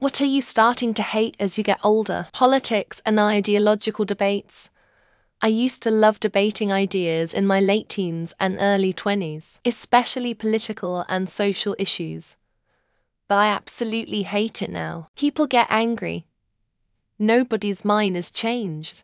What are you starting to hate as you get older? Politics and ideological debates. I used to love debating ideas in my late teens and early 20s, especially political and social issues. But I absolutely hate it now. People get angry. Nobody's mind is changed.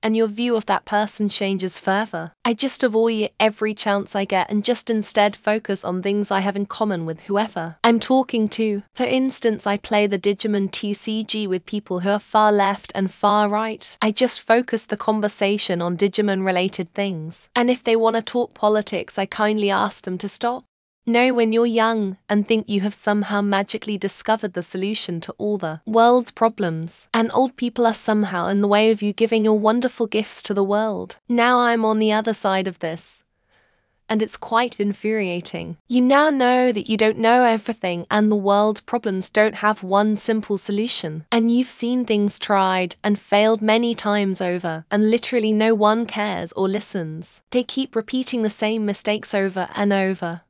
And your view of that person changes further. I just avoid it every chance I get and just instead focus on things I have in common with whoever I'm talking to. For instance, I play the Digimon TCG with people who are far left and far right. I just focus the conversation on Digimon related things. And if they want to talk politics, I kindly ask them to stop. Know when you're young and think you have somehow magically discovered the solution to all the world's problems, and old people are somehow in the way of you giving your wonderful gifts to the world. Now I'm on the other side of this, and it's quite infuriating. You now know that you don't know everything and the world's problems don't have one simple solution, and you've seen things tried and failed many times over, and literally no one cares or listens. They keep repeating the same mistakes over and over,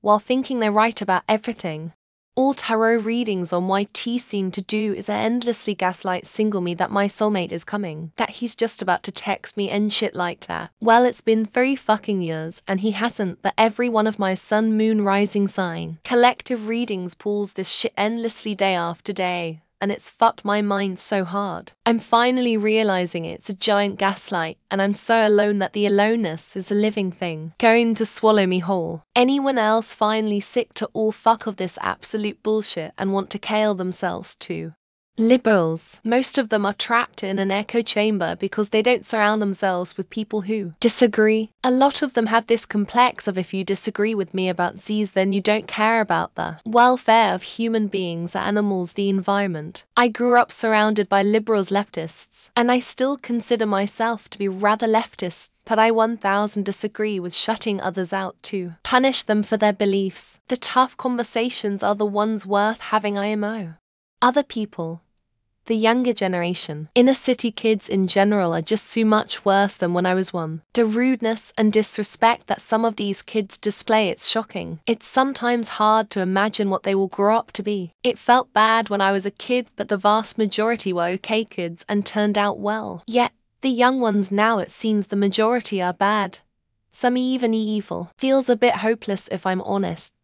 while thinking they're right about everything. All tarot readings on YT seem to do is endlessly gaslight single me that my soulmate is coming, that he's just about to text me and shit like that. Well, it's been 3 fucking years and he hasn't, but every one of my sun, moon, rising sign collective readings pulls this shit endlessly day after day, and it's fucked my mind so hard. I'm finally realizing it's a giant gaslight, and I'm so alone that the aloneness is a living thing, going to swallow me whole. Anyone else finally sick to all fuck of this absolute bullshit and want to kill themselves too? Liberals. Most of them are trapped in an echo chamber because they don't surround themselves with people who disagree. A lot of them have this complex of if you disagree with me about Z's then you don't care about the welfare of human beings, animals, the environment. I grew up surrounded by liberals, leftists, and I still consider myself to be rather leftist, but I 1000 disagree with shutting others out to punish them for their beliefs. The tough conversations are the ones worth having, IMO. Other people, the younger generation, inner city kids in general, are just so much worse than when I was one. The rudeness and disrespect that some of these kids display, it's shocking. It's sometimes hard to imagine what they will grow up to be. It felt bad when I was a kid, but the vast majority were okay kids and turned out well. Yet, the young ones now, it seems the majority are bad. Some even evil. Feels a bit hopeless if I'm honest.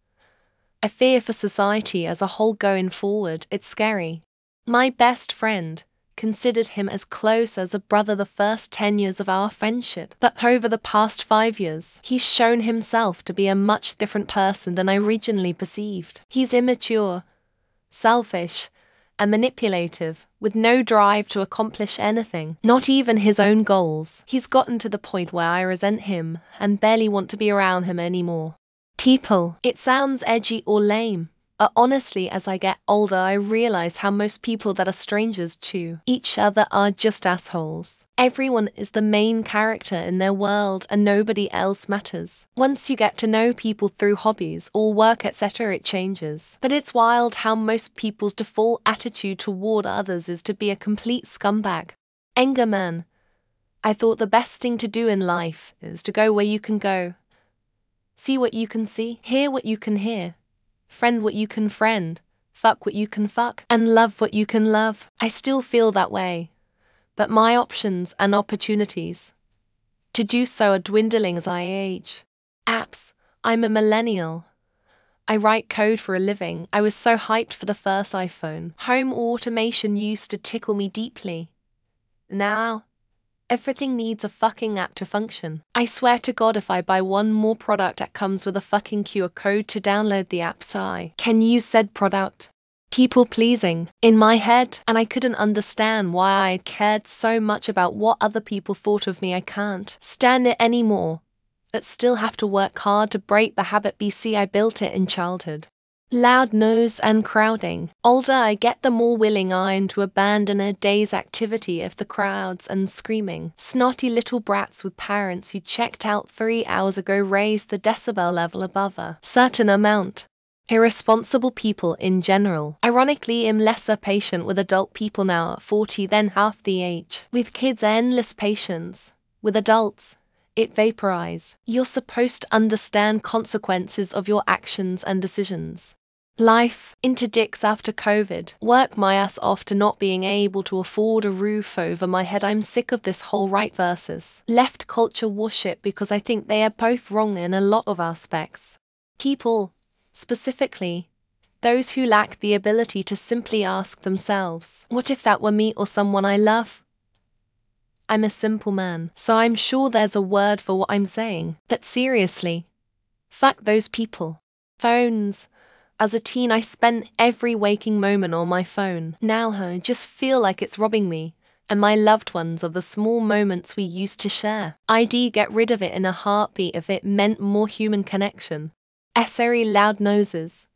I fear for society as a whole going forward. It's scary. My best friend considered him as close as a brother the first 10 years of our friendship, but over the past 5 years, he's shown himself to be a much different person than I originally perceived. He's immature, selfish, and manipulative, with no drive to accomplish anything, not even his own goals. He's gotten to the point where I resent him and barely want to be around him anymore. People. It sounds edgy or lame, but honestly, as I get older, I realize how most people that are strangers to each other are just assholes. Everyone is the main character in their world and nobody else matters. Once you get to know people through hobbies or work, etc., it changes. But it's wild how most people's default attitude toward others is to be a complete scumbag. Anger man. I thought the best thing to do in life is to go where you can go. See what you can see, hear what you can hear, friend what you can friend, fuck what you can fuck, and love what you can love. I still feel that way, but my options and opportunities to do so are dwindling as I age. Apps. I'm a millennial. I write code for a living. I was so hyped for the first iPhone. Home automation used to tickle me deeply. Now, everything needs a fucking app to function. I swear to God, if I buy one more product that comes with a fucking QR code to download the app so I can use said product. People pleasing in my head, and I couldn't understand why I cared so much about what other people thought of me. I can't stand it anymore, but still have to work hard to break the habit. BC, I built it in childhood. Loud noise and crowding. Older I get, the more willing I am to abandon a day's activity if the crowds and screaming, snotty little brats with parents who checked out 3 hours ago raise the decibel level above a certain amount. Irresponsible people in general. Ironically, I'm lesser patient with adult people now at 40 than half the age. With kids, endless patience. With adults, it vaporized. You're supposed to understand consequences of your actions and decisions. Life interdicts after COVID. Work my ass off to not being able to afford a roof over my head. I'm sick of this whole right versus left culture worship because I think they are both wrong in a lot of aspects. People, specifically, those who lack the ability to simply ask themselves, what if that were me or someone I love? I'm a simple man, so I'm sure there's a word for what I'm saying. But seriously, fuck those people. Phones. As a teen, I spent every waking moment on my phone. Now I just feel like it's robbing me and my loved ones of the small moments we used to share. I'd get rid of it in a heartbeat if it meant more human connection. Essary loud noses.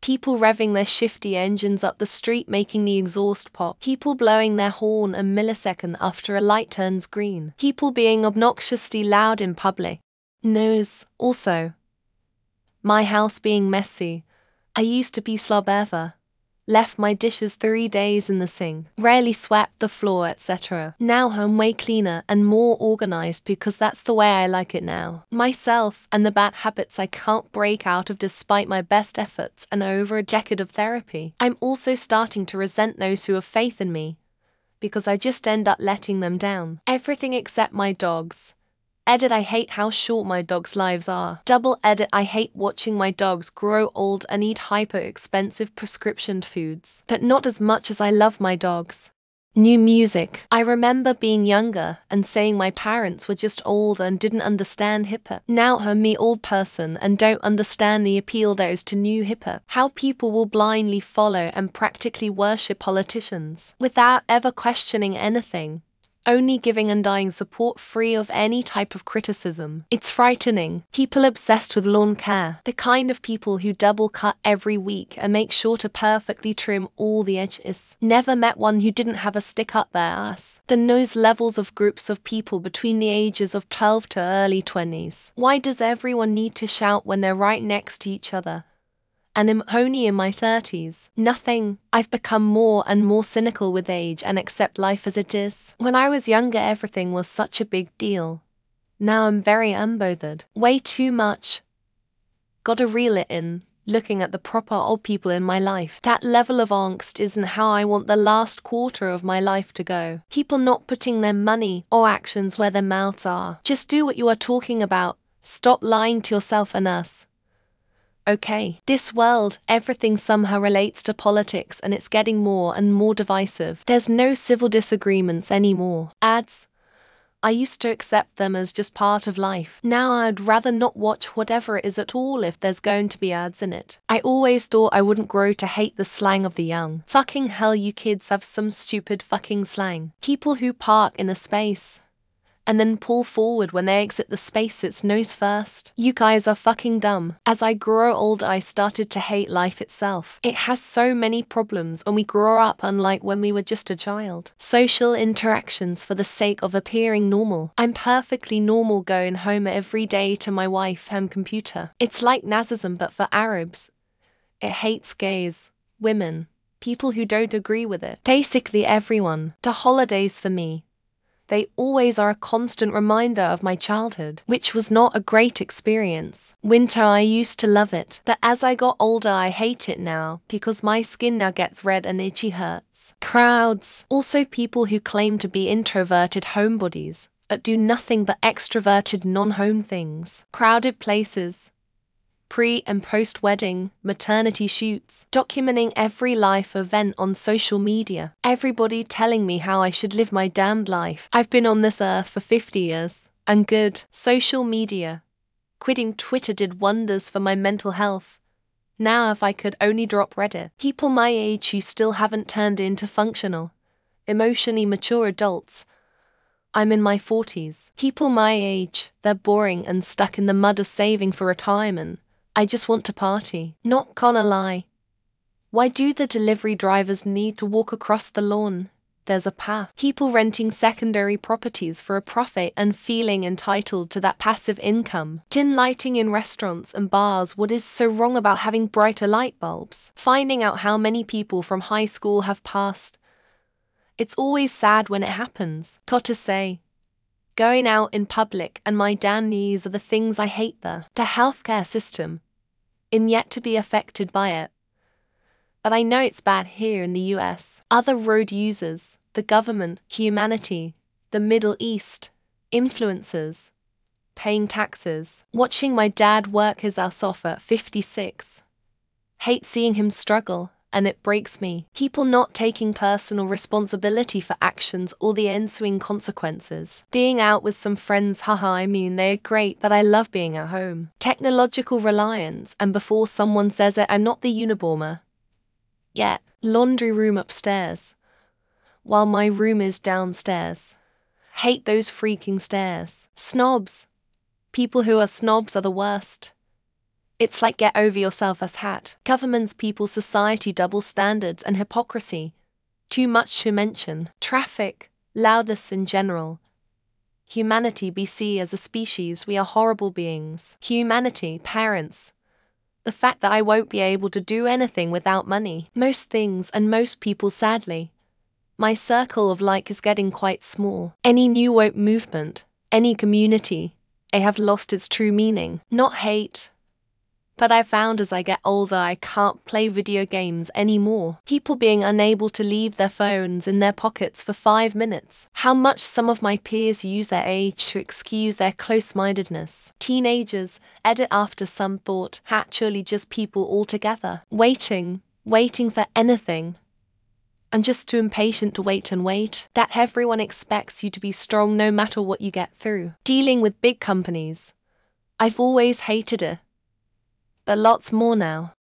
People revving their shifty engines up the street making the exhaust pop. People blowing their horn a millisecond after a light turns green. People being obnoxiously loud in public. Nose, also. My house being messy. I used to be slob ever. Left my dishes 3 days in the sink, rarely swept the floor, etc. Now I'm way cleaner and more organized because that's the way I like it now. Myself and the bad habits I can't break out of despite my best efforts and over a decade of therapy. I'm also starting to resent those who have faith in me because I just end up letting them down. Everything except my dogs. Edit, I hate how short my dogs' lives are. Double edit, I hate watching my dogs grow old and eat hyper-expensive prescription foods. But not as much as I love my dogs. New music. I remember being younger and saying my parents were just old and didn't understand hip-hop. Now I'm me old person and don't understand the appeal there is to new hip-hop. How people will blindly follow and practically worship politicians without ever questioning anything. Only giving undying support free of any type of criticism. It's frightening. People obsessed with lawn care. The kind of people who double cut every week and make sure to perfectly trim all the edges. Never met one who didn't have a stick up their ass. Then those levels of groups of people between the ages of 12 to early 20s. Why does everyone need to shout when they're right next to each other? And I'm only in my 30s. Nothing. I've become more and more cynical with age and accept life as it is. When I was younger, everything was such a big deal. Now I'm very unbothered. Way too much. Gotta reel it in, looking at the proper old people in my life. That level of angst isn't how I want the last quarter of my life to go. People not putting their money or actions where their mouths are. Just do what you are talking about. Stop lying to yourself and us. Okay, this world, everything somehow relates to politics and it's getting more and more divisive. There's no civil disagreements anymore. Ads. I used to accept them as just part of life. Now I'd rather not watch whatever it is at all if there's going to be ads in it. I always thought I wouldn't grow to hate the slang of the young. Fucking hell, you kids have some stupid fucking slang. People who park in a space and then pull forward when they exit the space it's nose first. You guys are fucking dumb. As I grow older, I started to hate life itself. It has so many problems and we grow up unlike when we were just a child. Social interactions for the sake of appearing normal. I'm perfectly normal going home every day to my wife and computer. It's like Nazism but for Arabs. It hates gays, women, people who don't agree with it. Basically everyone. The holidays for me. They always are a constant reminder of my childhood, which was not a great experience. Winter, I used to love it, but as I got older I hate it now, because my skin now gets red and itchy hurts. Crowds, also people who claim to be introverted homebodies, but do nothing but extroverted non-home things. Crowded places. Pre- and post-wedding, maternity shoots, documenting every life event on social media. Everybody telling me how I should live my damned life. I've been on this earth for 50 years. And good. Social media. Quitting Twitter did wonders for my mental health. Now if I could only drop Reddit. People my age who still haven't turned into functional, emotionally mature adults. I'm in my 40s. People my age, they're boring and stuck in the mud of saving for retirement. I just want to party. Not gonna lie. Why do the delivery drivers need to walk across the lawn? There's a path. People renting secondary properties for a profit and feeling entitled to that passive income. Tin lighting in restaurants and bars. What is so wrong about having brighter light bulbs? Finding out how many people from high school have passed. It's always sad when it happens. Gotta say. Going out in public and my damn knees are the things I hate there. The healthcare system. I'm yet to be affected by it. But I know it's bad here in the US. Other road users, the government, humanity, the Middle East, influencers, paying taxes. Watching my dad work his ass off at 56. Hate seeing him struggle, and it breaks me. People not taking personal responsibility for actions or the ensuing consequences. Being out with some friends, haha, I mean, they're great, but I love being at home. Technological reliance, and before someone says it, I'm not the Unabomber. Yet, laundry room upstairs, while my room is downstairs. Hate those freaking stairs. Snobs. People who are snobs are the worst. It's like get over yourself as hat. Governments, people, society, double standards and hypocrisy. Too much to mention. Traffic, loudness in general. Humanity, BC as a species, we are horrible beings. Humanity, parents. The fact that I won't be able to do anything without money. Most things and most people, sadly. My circle of like is getting quite small. Any new woke movement, any community, I have lost its true meaning. Not hate. But I found as I get older I can't play video games anymore. People being unable to leave their phones in their pockets for 5 minutes. How much some of my peers use their age to excuse their close-mindedness. Teenagers, edit after some thought, actually just people altogether. Waiting for anything. I'm just too impatient to wait and wait. That everyone expects you to be strong no matter what you get through. Dealing with big companies. I've always hated it. But lots more now.